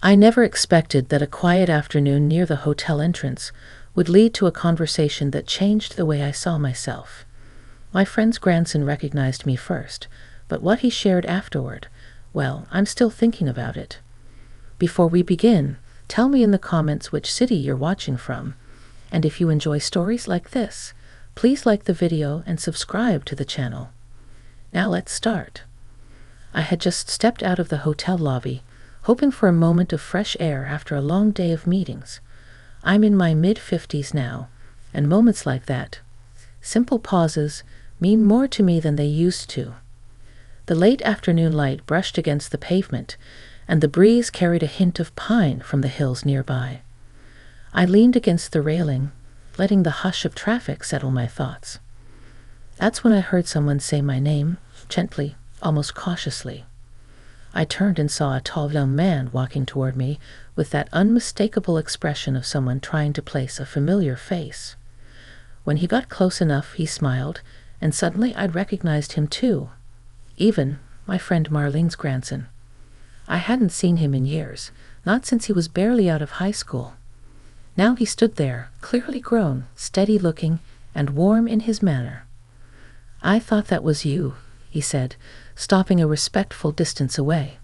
I never expected that a quiet afternoon near the hotel entrance would lead to a conversation that changed the way I saw myself. My friend's grandson recognized me first, but what he shared afterward, well, I'm still thinking about it. Before we begin, tell me in the comments which city you're watching from, and if you enjoy stories like this, please like the video and subscribe to the channel. Now let's start. I had just stepped out of the hotel lobby, hoping for a moment of fresh air after a long day of meetings. I'm in my mid-50s now, and moments like that, simple pauses, mean more to me than they used to. The late afternoon light brushed against the pavement, and the breeze carried a hint of pine from the hills nearby. I leaned against the railing, letting the hush of traffic settle my thoughts. That's when I heard someone say my name, gently, almost cautiously. I turned and saw a tall young man walking toward me with that unmistakable expression of someone trying to place a familiar face. When he got close enough, he smiled, and suddenly I'd recognized him too. Even my friend Marlene's grandson. I hadn't seen him in years, not since he was barely out of high school. Now he stood there, clearly grown, steady-looking, and warm in his manner. "I thought that was you," he said, stopping a respectful distance away.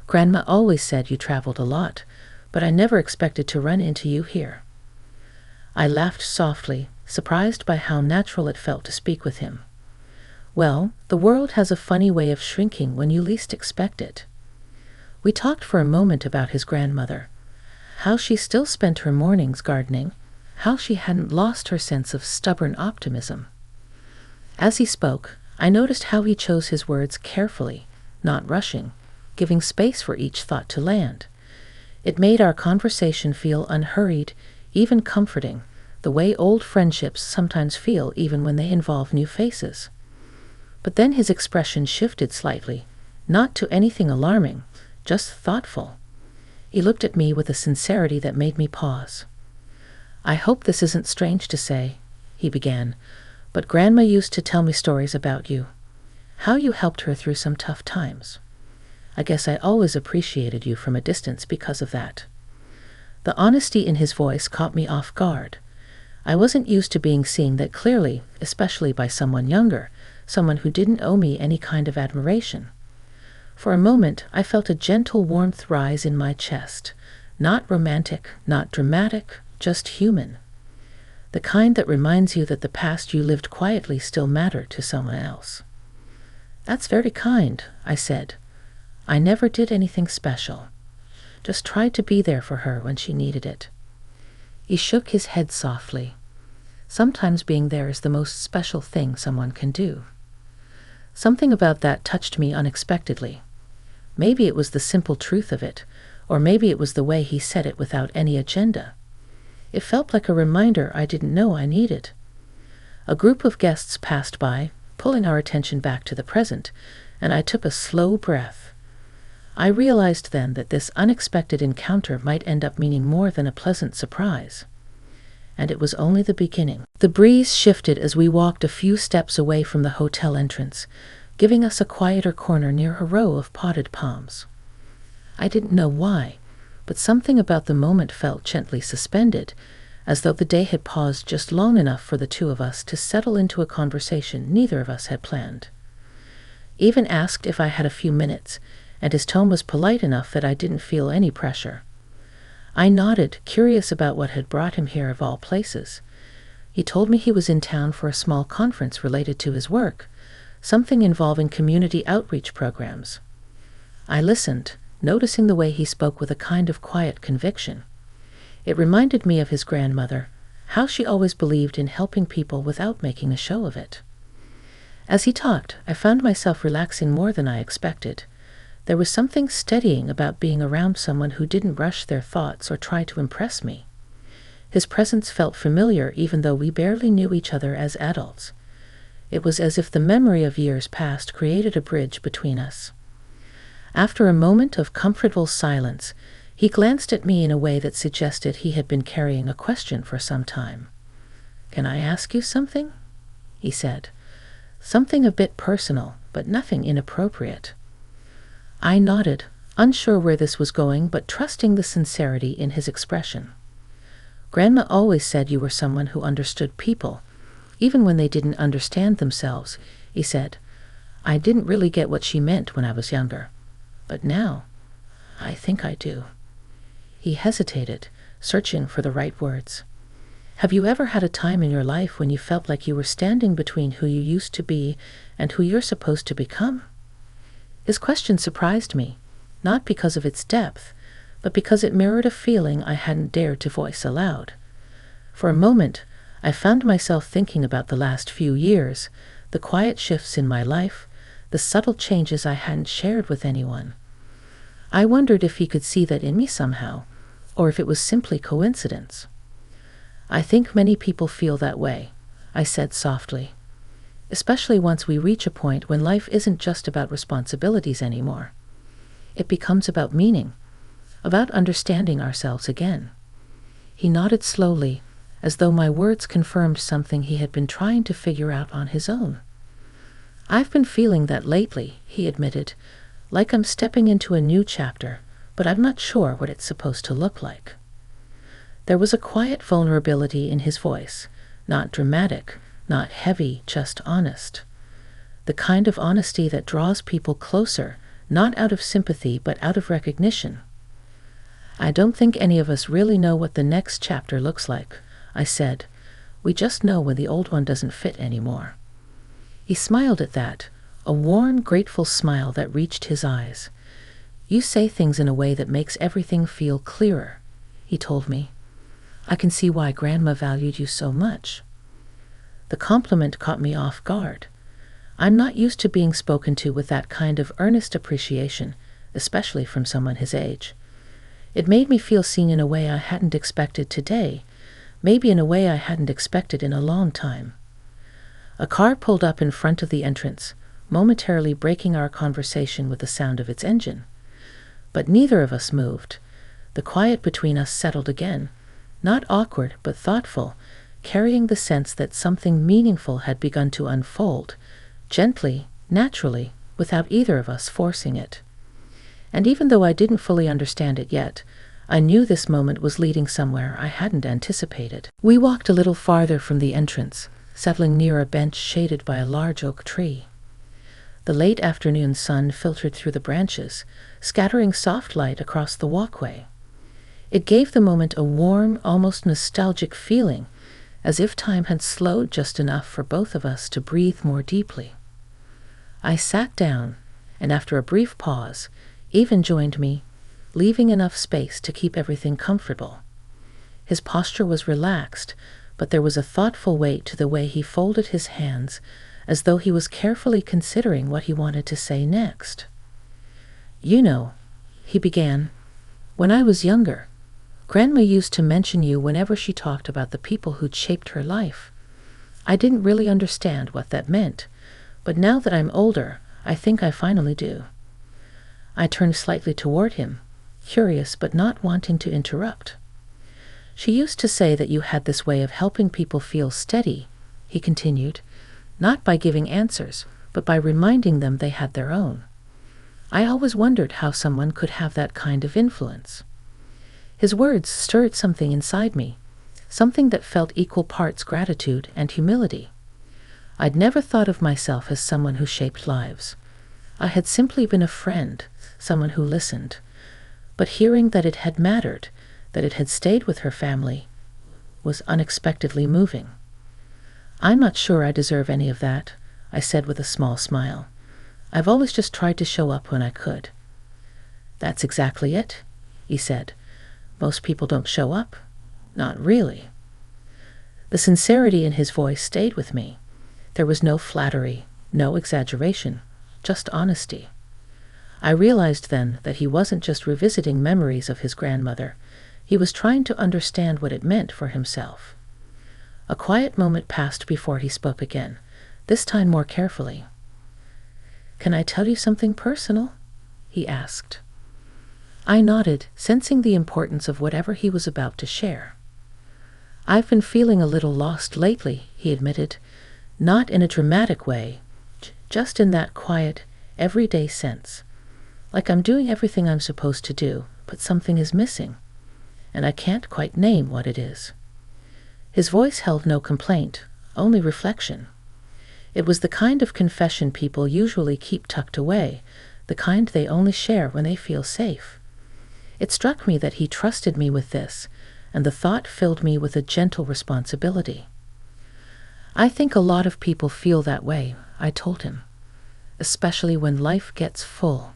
"Grandma always said you traveled a lot, but I never expected to run into you here." I laughed softly, surprised by how natural it felt to speak with him. Well, the world has a funny way of shrinking when you least expect it. We talked for a moment about his grandmother, how she still spent her mornings gardening, how she hadn't lost her sense of stubborn optimism. As he spoke, I noticed how he chose his words carefully, not rushing, giving space for each thought to land. It made our conversation feel unhurried, even comforting, the way old friendships sometimes feel even when they involve new faces. But then his expression shifted slightly, not to anything alarming, just thoughtful. He looked at me with a sincerity that made me pause. "I hope this isn't strange to say," he began, "but Grandma used to tell me stories about you, how you helped her through some tough times. I guess I always appreciated you from a distance because of that." The honesty in his voice caught me off guard. I wasn't used to being seen that clearly, especially by someone younger, someone who didn't owe me any kind of admiration. For a moment, I felt a gentle warmth rise in my chest. Not romantic, not dramatic, just human. The kind that reminds you that the past you lived quietly still mattered to someone else. "That's very kind," I said. "I never did anything special. Just tried to be there for her when she needed it." He shook his head softly. "Sometimes being there is the most special thing someone can do." Something about that touched me unexpectedly. Maybe it was the simple truth of it, or maybe it was the way he said it without any agenda. It felt like a reminder I didn't know I needed. A group of guests passed by, pulling our attention back to the present, and I took a slow breath. I realized then that this unexpected encounter might end up meaning more than a pleasant surprise. And it was only the beginning. The breeze shifted as we walked a few steps away from the hotel entrance, giving us a quieter corner near a row of potted palms. I didn't know why, but something about the moment felt gently suspended, as though the day had paused just long enough for the two of us to settle into a conversation neither of us had planned. Even asked if I had a few minutes, and his tone was polite enough that I didn't feel any pressure. I nodded, curious about what had brought him here of all places. He told me he was in town for a small conference related to his work, something involving community outreach programs. I listened, noticing the way he spoke with a kind of quiet conviction. It reminded me of his grandmother, how she always believed in helping people without making a show of it. As he talked, I found myself relaxing more than I expected. There was something steadying about being around someone who didn't rush their thoughts or try to impress me. His presence felt familiar even though we barely knew each other as adults. It was as if the memory of years past created a bridge between us. After a moment of comfortable silence, he glanced at me in a way that suggested he had been carrying a question for some time. "Can I ask you something?" he said. "Something a bit personal, but nothing inappropriate." I nodded, unsure where this was going but trusting the sincerity in his expression. "Grandma always said you were someone who understood people, even when they didn't understand themselves," he said. "I didn't really get what she meant when I was younger, but now I think I do." He hesitated, searching for the right words. "Have you ever had a time in your life when you felt like you were standing between who you used to be and who you're supposed to become?" His question surprised me, not because of its depth, but because it mirrored a feeling I hadn't dared to voice aloud. For a moment, I found myself thinking about the last few years, the quiet shifts in my life, the subtle changes I hadn't shared with anyone. I wondered if he could see that in me somehow, or if it was simply coincidence. "I think many people feel that way," I said softly, "especially once we reach a point when life isn't just about responsibilities anymore. It becomes about meaning, about understanding ourselves again." He nodded slowly, as though my words confirmed something he had been trying to figure out on his own. "I've been feeling that lately," he admitted, "like I'm stepping into a new chapter, but I'm not sure what it's supposed to look like." There was a quiet vulnerability in his voice, not dramatic, not heavy, just honest. The kind of honesty that draws people closer, not out of sympathy but out of recognition. "I don't think any of us really know what the next chapter looks like," I said. "We just know when the old one doesn't fit anymore." He smiled at that, a warm, grateful smile that reached his eyes. "You say things in a way that makes everything feel clearer," he told me. "I can see why Grandma valued you so much." The compliment caught me off guard. I'm not used to being spoken to with that kind of earnest appreciation, especially from someone his age. It made me feel seen in a way I hadn't expected today, maybe in a way I hadn't expected in a long time. A car pulled up in front of the entrance, momentarily breaking our conversation with the sound of its engine. But neither of us moved. The quiet between us settled again, not awkward but thoughtful, carrying the sense that something meaningful had begun to unfold, gently, naturally, without either of us forcing it. And even though I didn't fully understand it yet, I knew this moment was leading somewhere I hadn't anticipated. We walked a little farther from the entrance, settling near a bench shaded by a large oak tree. The late afternoon sun filtered through the branches, scattering soft light across the walkway. It gave the moment a warm, almost nostalgic feeling, as if time had slowed just enough for both of us to breathe more deeply. I sat down, and after a brief pause, Even joined me, leaving enough space to keep everything comfortable. His posture was relaxed, but there was a thoughtful weight to the way he folded his hands, as though he was carefully considering what he wanted to say next. "You know," he began, "when I was younger, Grandma used to mention you whenever she talked about the people who'd shaped her life. I didn't really understand what that meant, but now that I'm older, I think I finally do." I turned slightly toward him, curious but not wanting to interrupt. "She used to say that you had this way of helping people feel steady," he continued, "not by giving answers, but by reminding them they had their own. I always wondered how someone could have that kind of influence." His words stirred something inside me, something that felt equal parts gratitude and humility. I'd never thought of myself as someone who shaped lives. I had simply been a friend, someone who listened. But hearing that it had mattered, that it had stayed with her family, was unexpectedly moving. "I'm not sure I deserve any of that," I said with a small smile. "I've always just tried to show up when I could." "That's exactly it," he said. "Most people don't show up. Not really." The sincerity in his voice stayed with me. There was no flattery, no exaggeration, just honesty. I realized then that he wasn't just revisiting memories of his grandmother. He was trying to understand what it meant for himself. A quiet moment passed before he spoke again, this time more carefully. "Can I tell you something personal?" he asked. I nodded, sensing the importance of whatever he was about to share. "I've been feeling a little lost lately," he admitted, "not in a dramatic way, just in that quiet, everyday sense. like I'm doing everything I'm supposed to do, but something is missing, and I can't quite name what it is. His voice held no complaint, only reflection. It was the kind of confession people usually keep tucked away, the kind they only share when they feel safe. It struck me that he trusted me with this, and the thought filled me with a gentle responsibility. I think a lot of people feel that way, I told him, especially when life gets full.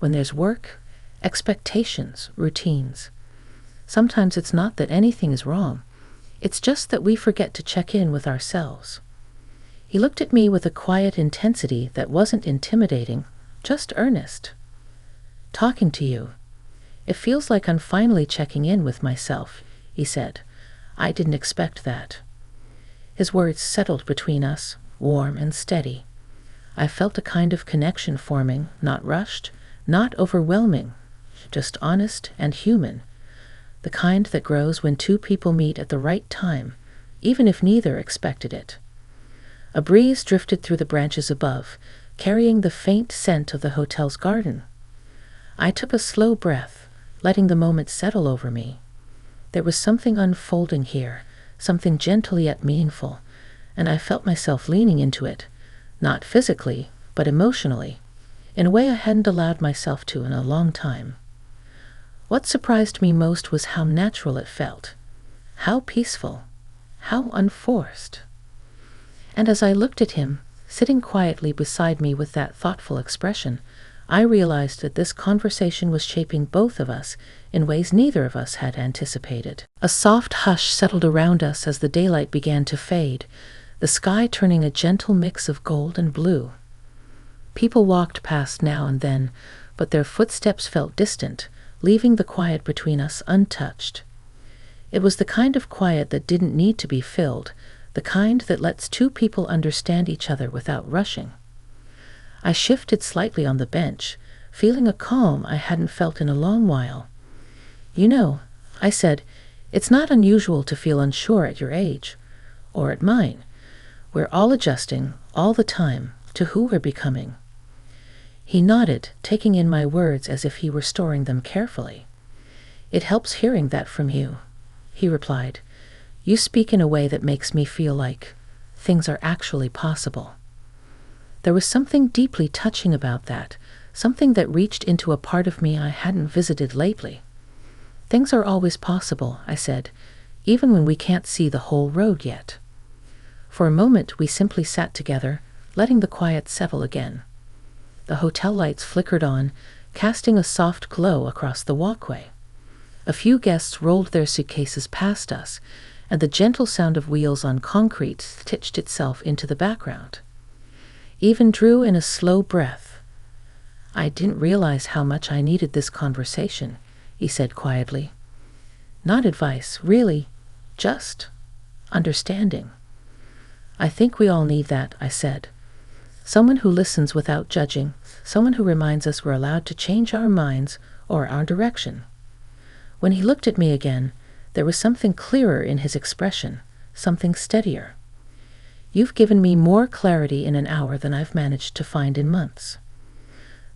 When there's work, expectations, routines. Sometimes it's not that anything is wrong. It's just that we forget to check in with ourselves. He looked at me with a quiet intensity that wasn't intimidating, just earnest. Talking to you. It feels like I'm finally checking in with myself, he said. I didn't expect that. His words settled between us, warm and steady. I felt a kind of connection forming, not rushed, not overwhelming, just honest and human. The kind that grows when two people meet at the right time, even if neither expected it. A breeze drifted through the branches above, carrying the faint scent of the hotel's garden. I took a slow breath, letting the moment settle over me. There was something unfolding here, something gentle yet meaningful, and I felt myself leaning into it, not physically, but emotionally, in a way I hadn't allowed myself to in a long time. What surprised me most was how natural it felt, how peaceful, how unforced. And as I looked at him, sitting quietly beside me with that thoughtful expression, I realized that this conversation was shaping both of us in ways neither of us had anticipated. A soft hush settled around us as the daylight began to fade, the sky turning a gentle mix of gold and blue. People walked past now and then, but their footsteps felt distant, leaving the quiet between us untouched. It was the kind of quiet that didn't need to be filled, the kind that lets two people understand each other without rushing. I shifted slightly on the bench, feeling a calm I hadn't felt in a long while. You know, I said, it's not unusual to feel unsure at your age, or at mine. We're all adjusting, all the time, to who we're becoming. He nodded, taking in my words as if he were storing them carefully. It helps hearing that from you, he replied. You speak in a way that makes me feel like things are actually possible. There was something deeply touching about that, something that reached into a part of me I hadn't visited lately. Things are always possible, I said, even when we can't see the whole road yet. For a moment we simply sat together, letting the quiet settle again. The hotel lights flickered on, casting a soft glow across the walkway. A few guests rolled their suitcases past us, and the gentle sound of wheels on concrete stitched itself into the background. Even drew in a slow breath. I didn't realize how much I needed this conversation, he said quietly. Not advice, really, just understanding. I think we all need that, I said. Someone who listens without judging, someone who reminds us we're allowed to change our minds or our direction. When he looked at me again, there was something clearer in his expression, something steadier. You've given me more clarity in an hour than I've managed to find in months.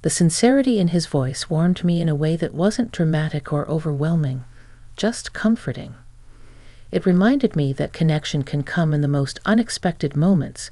The sincerity in his voice warmed me in a way that wasn't dramatic or overwhelming, just comforting. It reminded me that connection can come in the most unexpected moments,